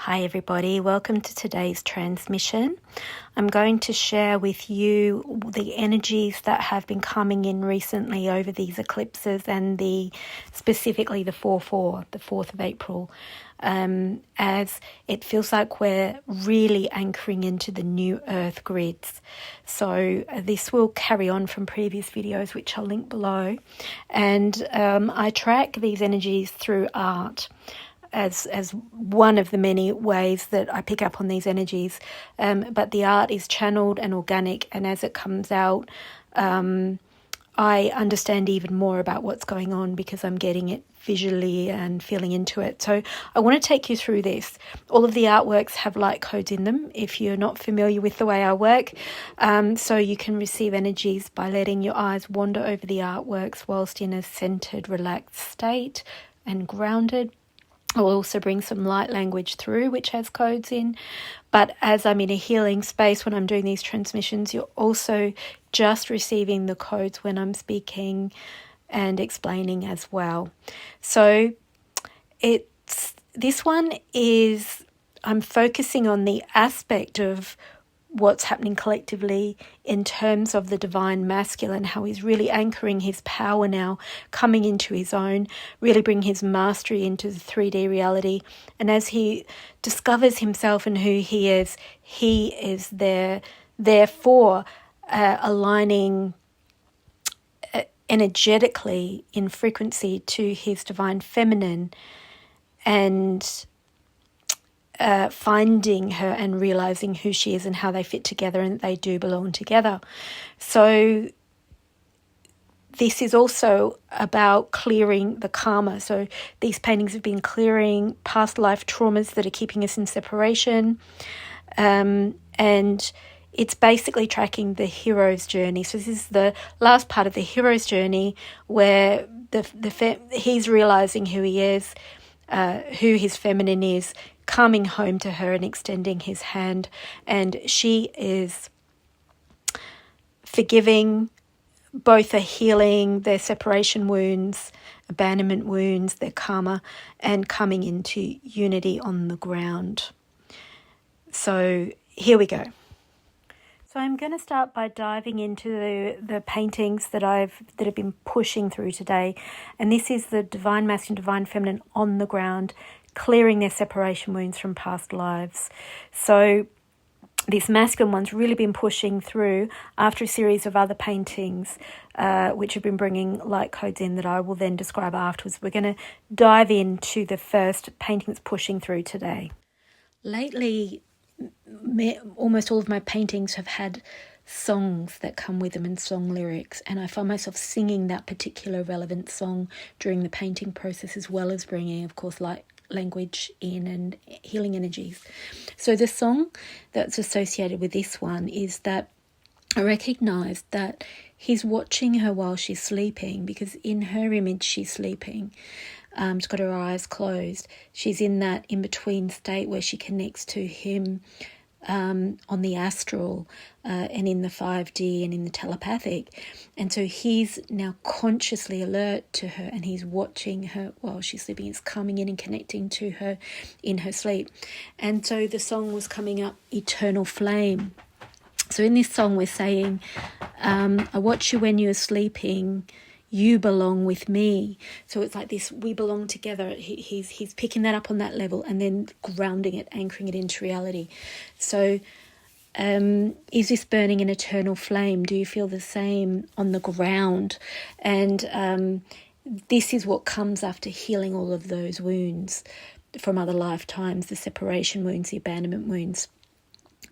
Hi everybody, welcome to today's transmission. I'm going to share with you the energies that have been coming in recently over these eclipses and specifically the 4-4, the 4th of April, as it feels like we're really anchoring into the new earth grids. So this will carry on from previous videos, which I'll link below. And I track these energies through art as one of the many ways that I pick up on these energies. But the art is channeled and organic, and as it comes out, I understand even more about what's going on because I'm getting it visually and feeling into it. So I want to take you through this. All of the artworks have light codes in them if you're not familiar with the way I work. So you can receive energies by letting your eyes wander over the artworks whilst in a centered, relaxed state and grounded. I'll also bring some light language through, which has codes in. But as I'm in a healing space when I'm doing these transmissions, you're also just receiving the codes when I'm speaking and explaining as well. So this one is, I'm focusing on the aspect of what's happening collectively in terms of the divine masculine, how he's really anchoring his power now, coming into his own, really bringing his mastery into the 3D reality. And as he discovers himself and who he is therefore aligning energetically in frequency to his divine feminine and finding her and realizing who she is and how they fit together and that they do belong together. So this is also about clearing the karma. So these paintings have been clearing past life traumas that are keeping us in separation. And it's basically tracking the hero's journey. So this is the last part of the hero's journey where he's realizing who he is, who his feminine is, coming home to her and extending his hand, and she is forgiving both the healing, their separation wounds, abandonment wounds, their karma, and coming into unity on the ground. So here we go. So I'm going to start by diving into the paintings that have been pushing through today, and this is the divine masculine, divine feminine on the ground, clearing their separation wounds from past lives. So this masculine one's really been pushing through after a series of other paintings which have been bringing light codes in that I will then describe afterwards. We're going to dive into the first painting that's pushing through today. Lately, almost all of my paintings have had songs that come with them and song lyrics, and I find myself singing that particular relevant song during the painting process, as well as bringing, of course, light language in and healing energies. So the song that's associated with this one is that I recognized that he's watching her while she's sleeping, because in her image she's sleeping. She's got her eyes closed. She's in that in-between state where she connects to him on the astral and in the 5D and in the telepathic. And so he's now consciously alert to her, and he's watching her while she's sleeping. He's coming in and connecting to her in her sleep. And so the song was coming up, Eternal Flame. So in this song we're saying, I watch you when you're sleeping, you belong with me. So it's like this, we belong together. He's picking that up on that level and then grounding it, anchoring it into reality. So is this burning an eternal flame? Do you feel the same on the ground? And this is what comes after healing all of those wounds from other lifetimes, the separation wounds, the abandonment wounds.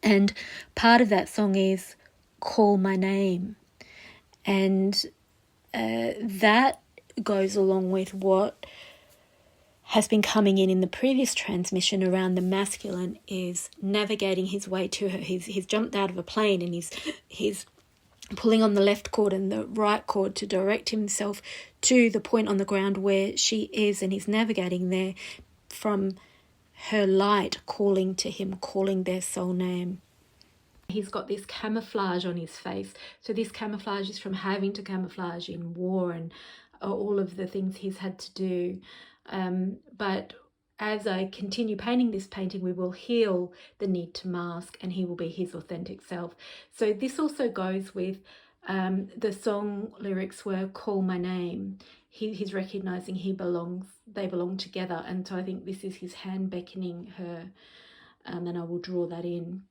And part of that song is Call My Name. And that goes along with what has been coming in the previous transmission around the masculine, is navigating his way to her. He's jumped out of a plane and he's pulling on the left cord and the right cord to direct himself to the point on the ground where she is, and he's navigating there from her light, calling to him, calling their soul name. He's got this camouflage on his face. So this camouflage is from having to camouflage in war and all of the things he's had to do. But as I continue painting this painting, we will heal the need to mask, and he will be his authentic self. So this also goes with the song lyrics were "Call My Name." He's recognizing they belong together, and so I think this is his hand beckoning her, and I will draw that in.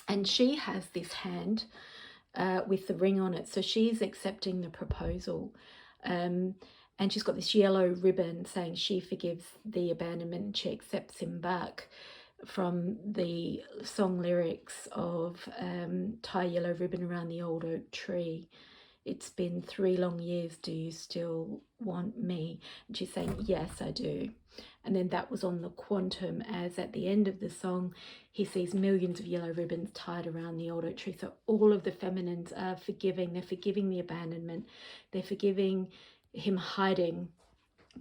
And she has this hand with the ring on it, so she's accepting the proposal. And she's got this yellow ribbon saying she forgives the abandonment and she accepts him back, from the song lyrics of tie a yellow ribbon around the old oak tree. It's been 3 long years, do you still want me? And she's saying, yes, I do. And then that was on the quantum, as at the end of the song, he sees millions of yellow ribbons tied around the old oak tree. So all of the feminines are forgiving. They're forgiving the abandonment. They're forgiving him hiding,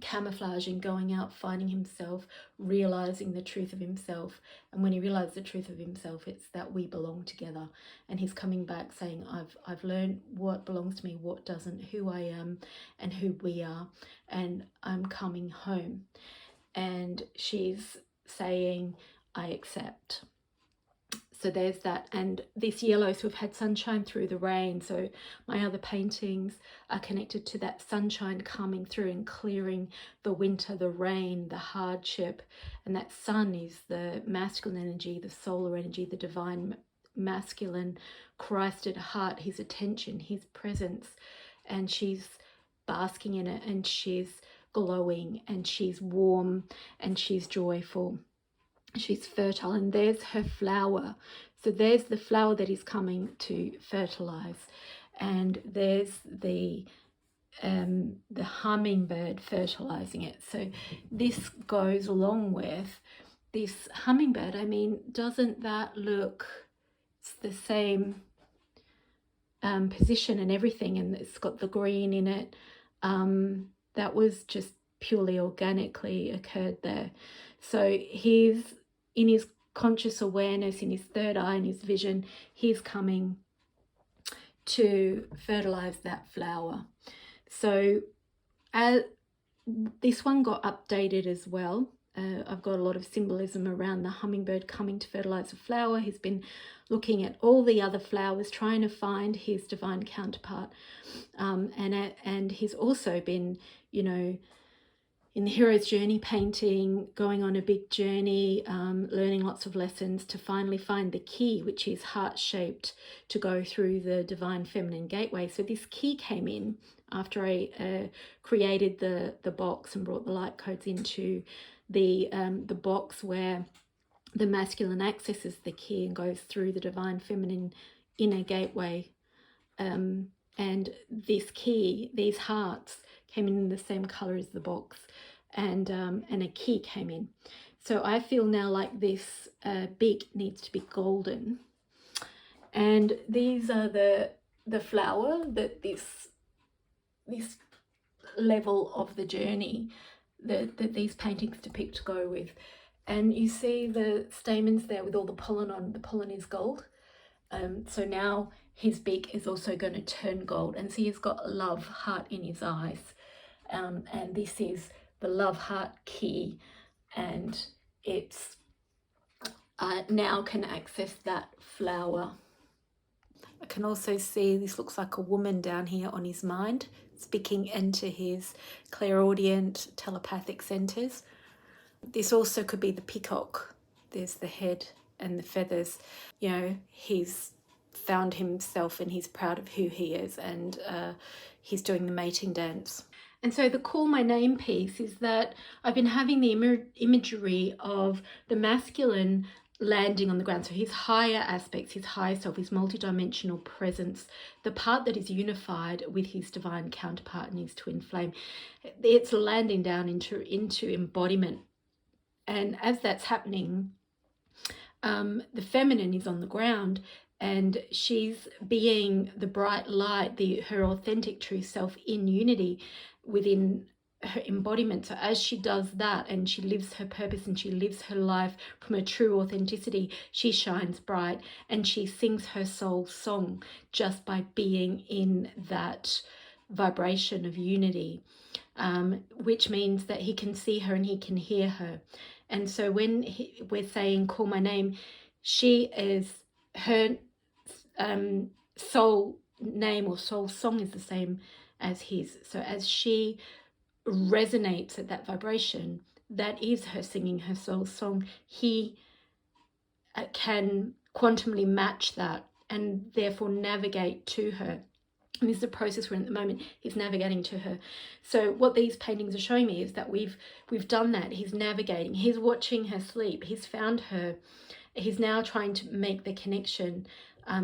camouflaging, going out, finding himself, realizing the truth of himself. And when he realized the truth of himself, it's that we belong together. And he's coming back saying, I've learned what belongs to me, what doesn't, who I am and who we are, and I'm coming home. And she's saying, I accept. So there's that. And this yellow, so we've had sunshine through the rain. So my other paintings are connected to that sunshine coming through and clearing the winter, the rain, the hardship. And that sun is the masculine energy, the solar energy, the divine masculine, Christ at heart, his attention, his presence. And she's basking in it, and she's glowing, and she's warm, and she's joyful. She's fertile, and there's her flower. So there's the flower that is coming to fertilize, and there's the hummingbird fertilizing it. So this goes along with this hummingbird. I mean, doesn't that look, it's the same position and everything, and it's got the green in it. That was just purely organically occurred there. So he's in his conscious awareness, in his third eye, in his vision, he's coming to fertilize that flower. So this one got updated as well. I've got a lot of symbolism around the hummingbird coming to fertilize the flower. He's been looking at all the other flowers, trying to find his divine counterpart. And he's also been, you know, in the hero's journey painting, going on a big journey, learning lots of lessons to finally find the key, which is heart-shaped, to go through the divine feminine gateway. So this key came in after I created the box and brought the light codes into the box where the masculine accesses the key and goes through the divine feminine inner gateway. And this key, these hearts, came in the same color as the box, and a key came in. So I feel now like this beak needs to be golden, and these are the flower that this level of the journey that these paintings depict go with. And you see the stamens there with all the pollen on. The pollen is gold. So now his beak is also going to turn gold, and so he's got a love heart in his eyes. And this is the love heart key, and it's now can access that flower. I can also see this looks like a woman down here on his mind, speaking into his clairaudient telepathic centers. This also could be the peacock. There's the head and the feathers. You know, he's found himself and he's proud of who he is, and he's doing the mating dance. And so the Call My Name piece is that I've been having the imagery of the masculine landing on the ground. So his higher aspects, his higher self, his multidimensional presence, the part that is unified with his divine counterpart and his twin flame, it's landing down into embodiment. And as that's happening, the feminine is on the ground, and she's being the bright light, her authentic true self in unity within her embodiment. So as she does that and she lives her purpose and she lives her life from a true authenticity, she shines bright and she sings her soul song just by being in that vibration of unity, which means that he can see her and he can hear her. And so when we're saying call my name, she is, her soul name or soul song is the same as his. So as she resonates at that vibration, that is her singing her soul song. He can quantumly match that and therefore navigate to her. And this is a process we're in at the moment. He's navigating to her. So what these paintings are showing me is that we've done that. He's navigating. He's watching her sleep. He's found her. He's now trying to make the connection.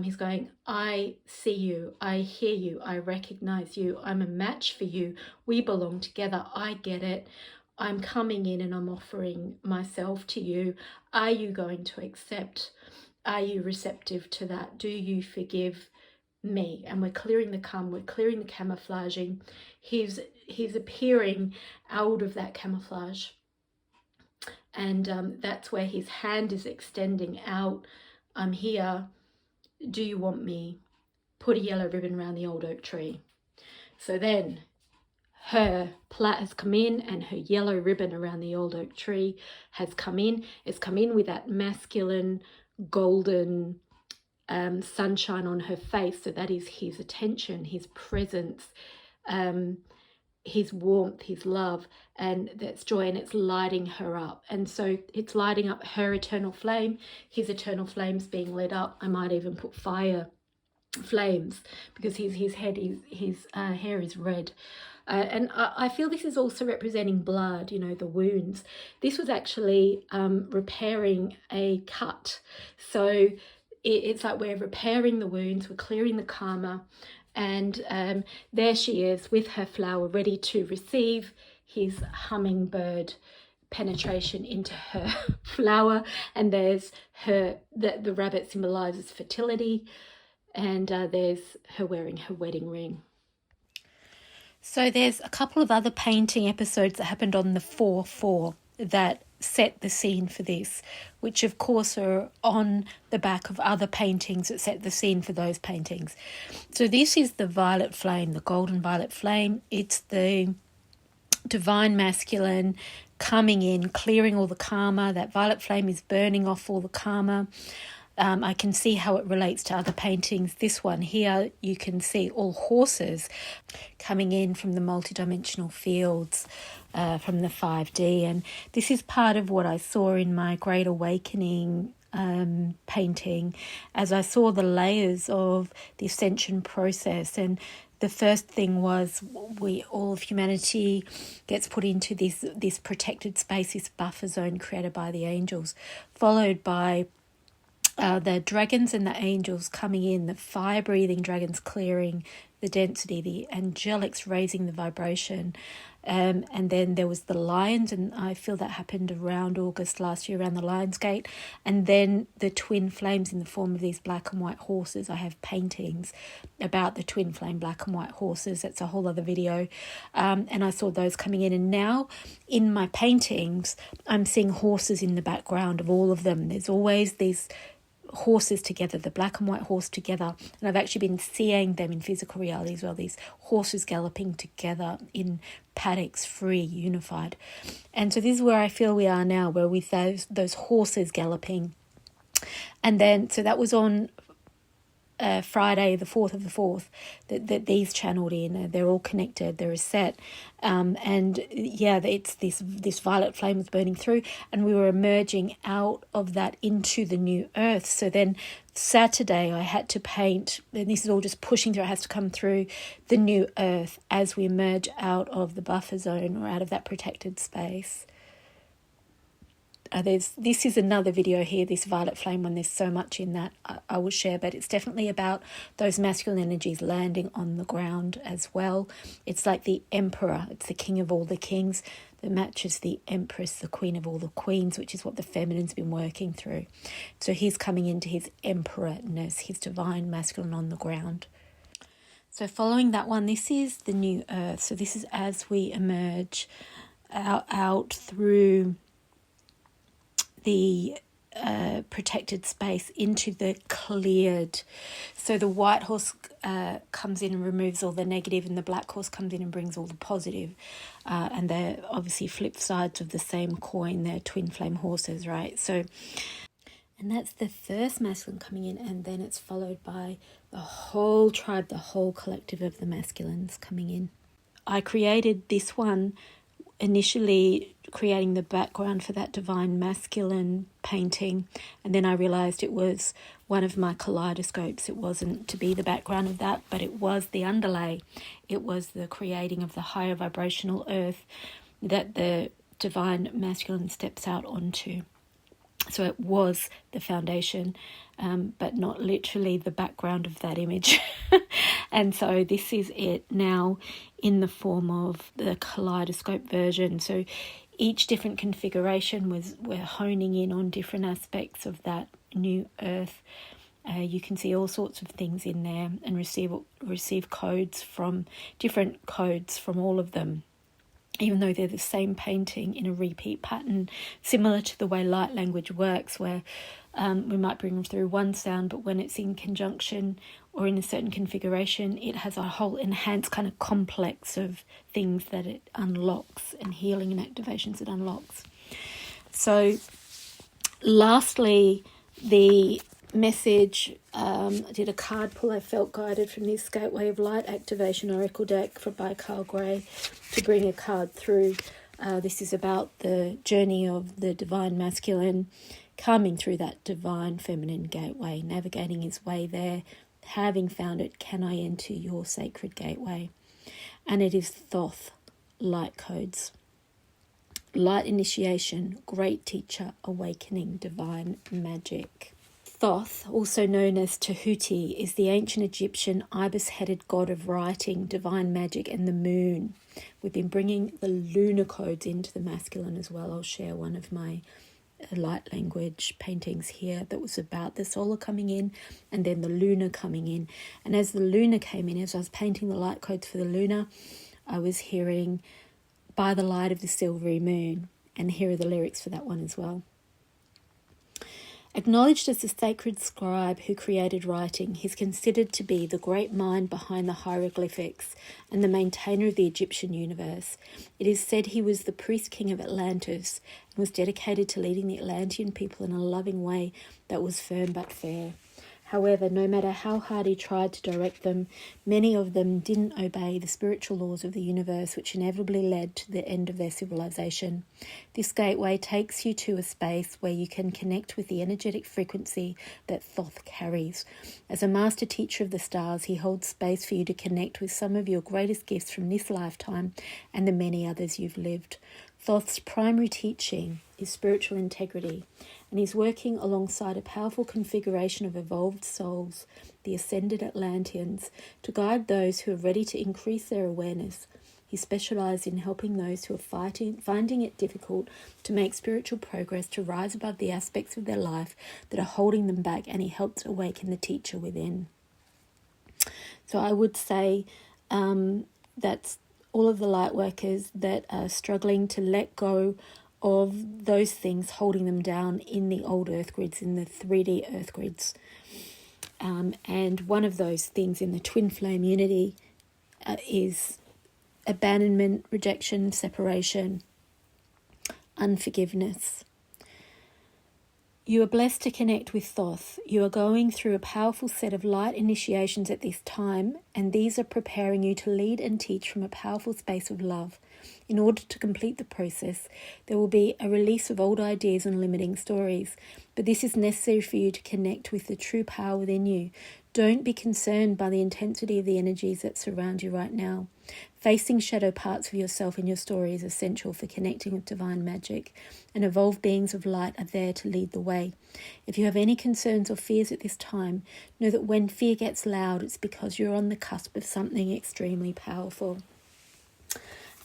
He's going, I see you. I hear you. I recognize you. I'm a match for you. We belong together. I get it. I'm coming in and I'm offering myself to you. Are you going to accept? Are you receptive to that? Do you forgive me? And we're clearing the karma, we're clearing the camouflaging. He's appearing out of that camouflage, and that's where his hand is extending out. I'm here. Do you want me? Put a yellow ribbon around the old oak tree. So then her plait has come in and her yellow ribbon around the old oak tree has come in. It's come in with that masculine golden sunshine on her face. So that is his attention, his presence, his warmth, his love, and that's joy, and it's lighting her up. And so it's lighting up her eternal flame, his eternal flames being lit up. I might even put fire flames because his hair is red. And I feel this is also representing blood, you know, the wounds. This was actually repairing a cut. So it's like we're repairing the wounds, we're clearing the karma, and there she is with her flower ready to receive his hummingbird penetration into her flower. And there's her, the rabbit symbolizes fertility, and there's her wearing her wedding ring. So there's a couple of other painting episodes that happened on the 4/4 that set the scene for this, which of course are on the back of other paintings that set the scene for those paintings. So this is the violet flame, the golden violet flame. It's the divine masculine coming in, clearing all the karma. That violet flame is burning off all the karma. I can see how it relates to other paintings. This one here, you can see all horses coming in from the multidimensional fields, from the 5D. And this is part of what I saw in my Great Awakening painting, as I saw the layers of the ascension process. And the first thing was all of humanity gets put into this protected space, this buffer zone created by the angels, followed by the dragons and the angels coming in, the fire-breathing dragons clearing the density, the angelics raising the vibration. And then there was the lions, and I feel that happened around August last year, around the Lion's Gate. And then the twin flames in the form of these black and white horses. I have paintings about the twin flame black and white horses. That's a whole other video. And I saw those coming in. And now in my paintings, I'm seeing horses in the background of all of them. There's always these horses together, the black and white horse together, and I've actually been seeing them in physical reality as well, these horses galloping together in paddocks, free, unified. And so this is where I feel we are now, where with those horses galloping. And then so that was on Friday, the 4th of the 4th, that these channeled in. They're all connected, they're a set. And yeah, it's this violet flame was burning through, and we were emerging out of that into the new earth. So then Saturday I had to paint, and this is all just pushing through, it has to come through the new earth as we emerge out of the buffer zone or out of that protected space. This is another video here, this violet flame one. There's so much in that I will share, but it's definitely about those masculine energies landing on the ground as well. It's like the emperor, it's the king of all the kings that matches the empress, the queen of all the queens, which is what the feminine's been working through. So he's coming into his emperorness, his divine masculine on the ground. So following that one, this is the new earth. So this is as we emerge out through the protected space into the cleared. So the white horse comes in and removes all the negative, and the black horse comes in and brings all the positive. And they're obviously flip sides of the same coin. They're twin flame horses, right? So, and that's the first masculine coming in, and then it's followed by the whole tribe, the whole collective of the masculines coming in. I created this one initially creating the background for that divine masculine painting, and then I realized it was one of my kaleidoscopes. It wasn't to be the background of that, but it was the underlay. It was the creating of the higher vibrational earth that the divine masculine steps out onto. So it was the foundation, but not literally the background of that image. And so this is it now in the form of the kaleidoscope version. So each different configuration we're honing in on different aspects of that new earth. You can see all sorts of things in there and receive codes from different codes from all of them, even though they're the same painting in a repeat pattern, similar to the way light language works, where we might bring through one sound, but when it's in conjunction or in a certain configuration, it has a whole enhanced kind of complex of things that it unlocks, and healing and activations it unlocks. So lastly, the message, I did a card pull. I felt guided from this Gateway of Light Activation Oracle deck by Carl Gray to bring a card through. This is about the journey of the divine masculine coming through that divine feminine gateway, navigating his way there. Having found it, can I enter your sacred gateway? And it is Thoth, light codes. Light initiation, great teacher, awakening, divine magic. Thoth, also known as Tahuti, is the ancient Egyptian ibis-headed god of writing, divine magic, and the moon. We've been bringing the lunar codes into the masculine as well. I'll share one of my light language paintings here that was about the solar coming in and then the lunar coming in. And as the lunar came in, as I was painting the light codes for the lunar, I was hearing by the light of the silvery moon, and here are the lyrics for that one as well. Acknowledged as the sacred scribe who created writing, he is considered to be the great mind behind the hieroglyphics and the maintainer of the Egyptian universe. It is said he was the priest king of Atlantis and was dedicated to leading the Atlantean people in a loving way that was firm but fair. However, no matter how hard he tried to direct them, many of them didn't obey the spiritual laws of the universe, which inevitably led to the end of their civilization. This gateway takes you to a space where you can connect with the energetic frequency that Thoth carries. As a master teacher of the stars, he holds space for you to connect with some of your greatest gifts from this lifetime and the many others you've lived. Thoth's primary teaching is spiritual integrity, and he's working alongside a powerful configuration of evolved souls, the ascended Atlanteans, to guide those who are ready to increase their awareness. He specialized in helping those who are finding it difficult to make spiritual progress, to rise above the aspects of their life that are holding them back, and he helps awaken the teacher within. So I would say that's all of the light workers that are struggling to let go of those things holding them down in the old earth grids, in the 3D earth grids. And one of those things in the twin flame unity is abandonment, rejection, separation, unforgiveness. You are blessed to connect with Thoth. You are going through a powerful set of light initiations at this time, and these are preparing you to lead and teach from a powerful space of love. In order to complete the process, there will be a release of old ideas and limiting stories, but this is necessary for you to connect with the true power within you. Don't be concerned by the intensity of the energies that surround you right now. Facing shadow parts of yourself in your story is essential for connecting with divine magic, and evolved beings of light are there to lead the way. If you have any concerns or fears at this time, know that when fear gets loud, it's because you're on the cusp of something extremely powerful.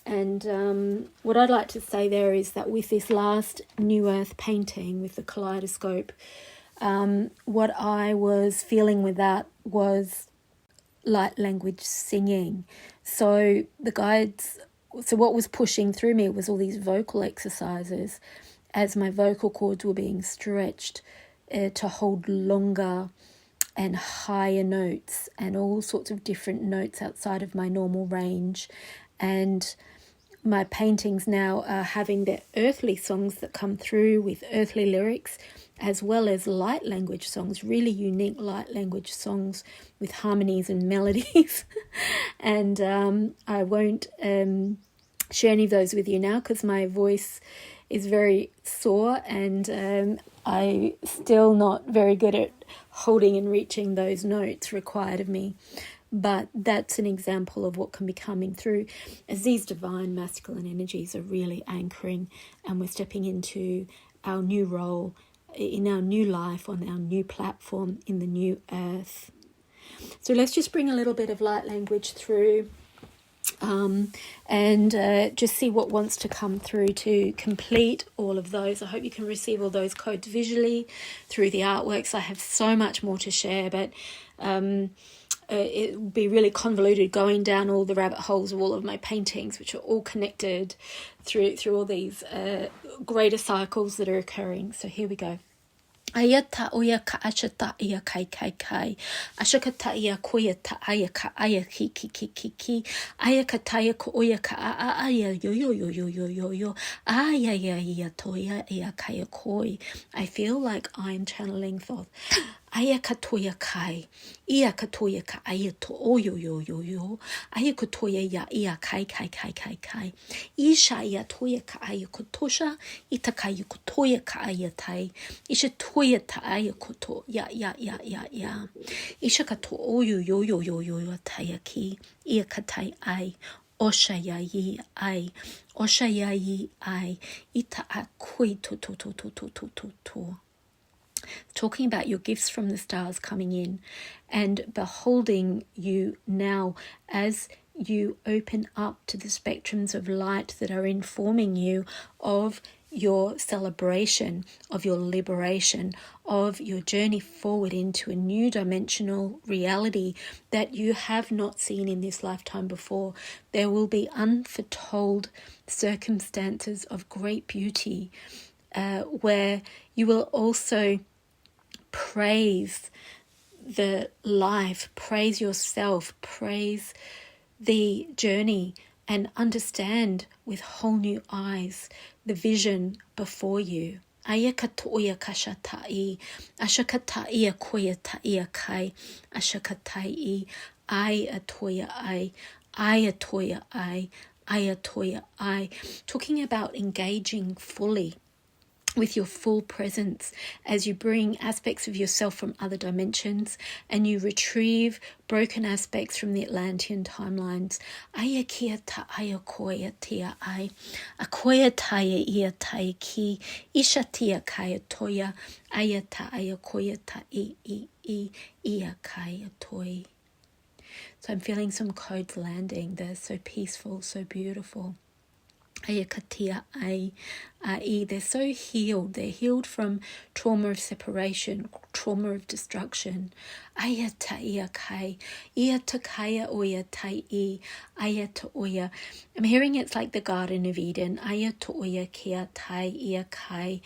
And what I'd like to say there is that with this last New Earth painting, with the kaleidoscope, what I was feeling with that was light language singing. So what was pushing through me was all these vocal exercises, as my vocal cords were being stretched to hold longer and higher notes and all sorts of different notes outside of my normal range. And my paintings now are having their earthly songs that come through with earthly lyrics, as well as light language songs, really unique light language songs with harmonies and melodies. And I won't share any of those with you now because my voice is very sore, and I'm still not very good at holding and reaching those notes required of me. But that's an example of what can be coming through as these divine masculine energies are really anchoring, and we're stepping into our new role in our new life on our new platform in the new earth. So let's just bring a little bit of light language through and just see what wants to come through to complete all of those. I hope you can receive all those codes visually through the artworks. I have so much more to share, but it would be really convoluted going down all the rabbit holes of all of my paintings, which are all connected through all these greater cycles that are occurring. So here we go. Ayata oya ka ashata iya kai kai kai. Ashakata iya koyata aya ka aya ki ki ki ki ki. Aya kataya ko oya ka aya yo yo yo yo yo yo yo. Aya ya ya toya iya kaya koi. I feel like I'm channeling Thoth. Aya katoya kai, ia katoya ka aya to oyo yo yo yo, aya katoya ya ia kai kai kai kai kai, isha ia toya ka aya kotosha, ita kaya kotoya ka aya tai, isha toya ta aya koto ya ya ya ya ya, isha kato oyo yo yo yo yo yo taya ki, ia katai ai. Osha ya yi ai, osha ya yi ai, ita a kui to to to to to to to to. Talking about your gifts from the stars coming in and beholding you now as you open up to the spectrums of light that are informing you of your celebration, of your liberation, of your journey forward into a new dimensional reality that you have not seen in this lifetime before. There will be unforetold circumstances of great beauty where you will also praise the life, praise yourself, praise the journey, and understand with whole new eyes the vision before you. Ayakatoya kashatai, ashakatai koyatai kai, ashakatai, ayatoya ayatoya ayatoya I. Talking about engaging fully with your full presence as you bring aspects of yourself from other dimensions and you retrieve broken aspects from the Atlantean timelines. Aya kia ta aya koya tia ai, a koya taya ia tai ki, isha tia kaya toya, aya ta aya koya ta ia kaya toi. So I'm feeling some codes landing. They're so peaceful, so beautiful. Ayakatia ai. They're so healed. They're healed from trauma of separation, trauma of destruction. Ayata ia kai. Ia takaya oya tai I. Ayata oya. I'm hearing it's like the Garden of Eden. Ayata oya kia tai ia kai.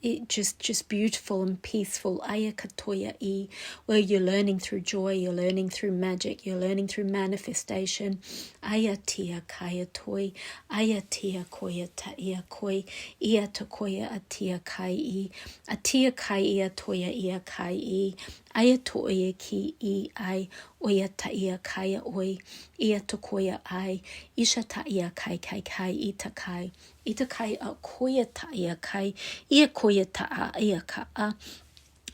It just beautiful and peaceful. Ayakatoya I, where you're learning through joy, you're learning through magic, you're learning through manifestation. Ayatia kaya toi, ayatia koya ta ia koi, ia to koya atia kai I, atia kai ia toya ia kai I, ayatoya ki I, oya ta ia kaya oi, ia to koya I, isha ta ia kai kai kai ita kai. Ita kai a koya ta ia kai, ia koya ta a ia ka a,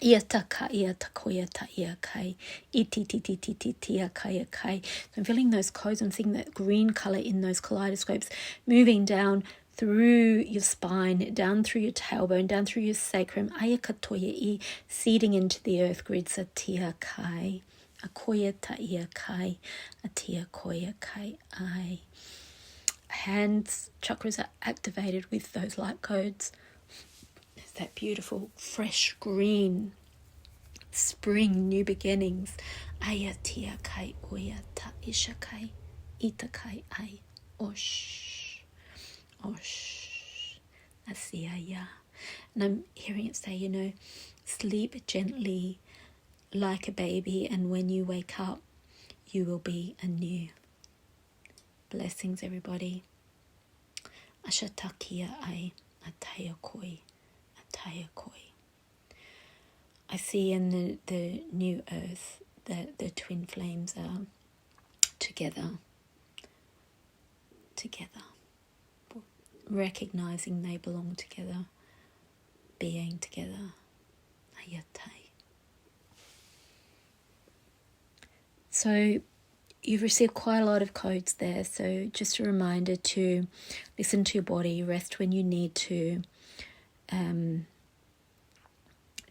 ia ta ka ia ta koya ta ia kai, iti ti ti ti ti ti a kai a kai. So I'm feeling those codes. I'm seeing that green color in those kaleidoscopes moving down through your spine, down through your tailbone, down through your sacrum, aya katoya I, seeding into the earth grid, sa tia kai, a koya ta ia kai, a tia koya kai ai. Hands chakras are activated with those light codes. There's that beautiful fresh green spring, new beginnings. Aya tia kai oya ta isha kai ita kai ai osh osh asiya ya. And I'm hearing it say, you know, sleep gently like a baby, and when you wake up, you will be anew. Blessings, everybody. Ashatakia ai, ataya koi, ataya koi. I see in the new earth that the twin flames are together, recognizing they belong together, being together. Ayatai. So you've received quite a lot of codes there, so just a reminder to listen to your body, rest when you need to,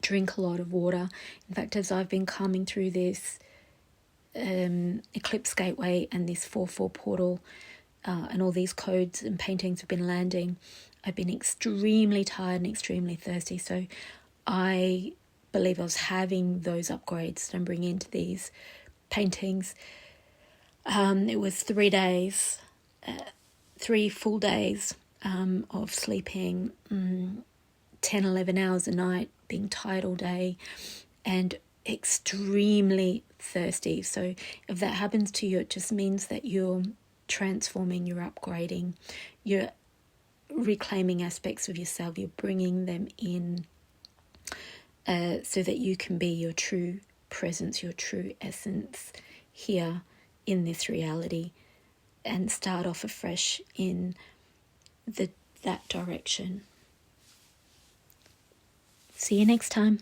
drink a lot of water. In fact, as I've been coming through this eclipse gateway and this 4/4 portal, and all these codes and paintings have been landing, I've been extremely tired and extremely thirsty. So I believe I was having those upgrades that I'm bringing into these paintings. It was 3 days, 3 full days of sleeping 10, 11 hours a night, being tired all day, and extremely thirsty. So if that happens to you, it just means that you're transforming, you're upgrading, you're reclaiming aspects of yourself, you're bringing them in so that you can be your true presence, your true essence here in this reality, and start off afresh in that direction. See you next time.